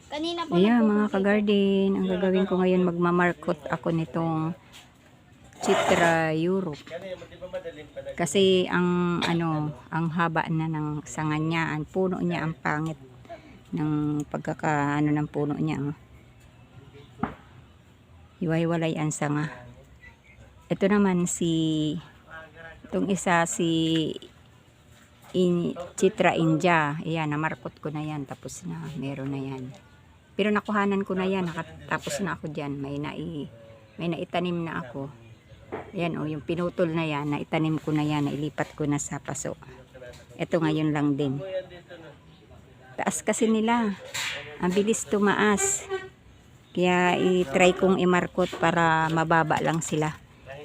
Kanina po Ayan mga nagpupunta. ka-garden, ang gagawin ko ngayon magmamarkot ako nitong Citra Europe. Kasi ang ang haba na ng sanga niya, ang puno niya ang pangit ng pagkakaano ng puno niya. Oh. Hiwa-hiwalay ang sanga. Ito naman itong isa Citra India. Ayan, namarkot ko na yan. Tapos na, meron na yan. Pero nakuhanan ko na yan. Nakatapos na ako dyan. May naitanim na ako. Ayan o, yung pinutol na yan. Naitanim ko na yan. Nailipat ko na sa paso. Ito ngayon lang din. Taas kasi nila. Ang bilis tumaas. Kaya i-try kong imarkot para mababa lang sila.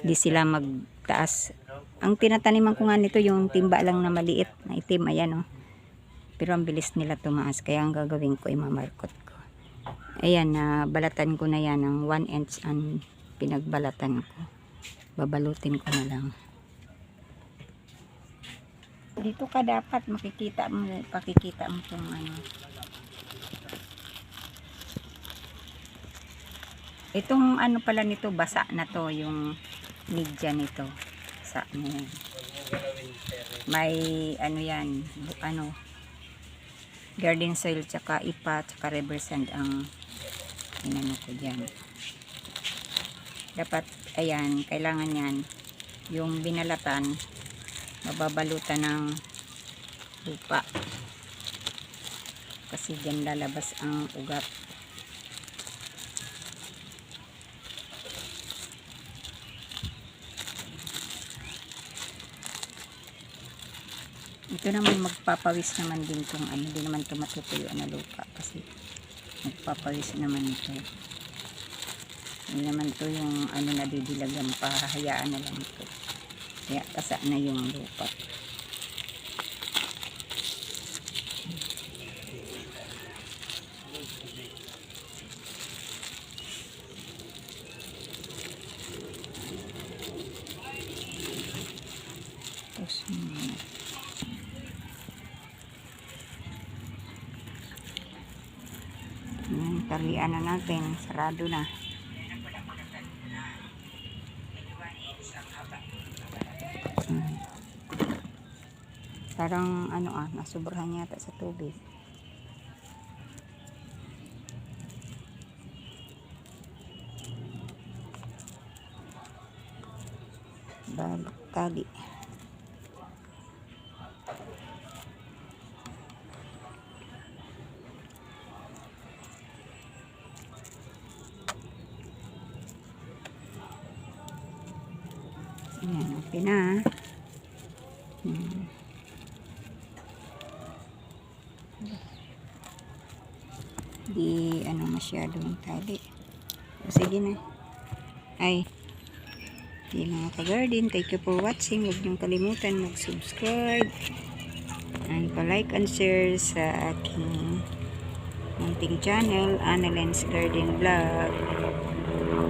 Hindi sila magtaas. Ang tinataniman ko nga nito yung timba lang na maliit na itim. Ayan o. Pero ang bilis nila tumaas. Kaya ang gagawin ko, imamarkot ko. Ayan, balatan ko na yan ng 1 inch ang pinagbalatan ko. Babalutin ko na lang. Dito ka dapat pakikita mo kung ano. Itong ano pala nito, basa na to, yung media nito. Basa na yan. May ano yan, garden soil, tsaka ipa, tsaka river sand ang inano ko dyan. Dapat, ayan, kailangan yan, yung binalatan, mababalutan ng lupa. Kasi dyan lalabas ang ugat. Ito naman magpapawis naman din kung ano, hindi naman ito matutuyuan na lupa kasi magpapawis naman ito. Hindi naman ito yung ano na didilagan pa, hayaan na lang ito. Kaya kasa na yung lupa. Tapos talian na natin, sarado na. Parang nasubrahan yata sa tubig. Tali. Ayan, okay na. Di masyadong tali. O, sige na. Ay. Di mga ka-garden, thank you for watching. Huwag niyong kalimutan mag-subscribe and pa-like and share sa aking munting channel, Annalyn's Garden Vlog.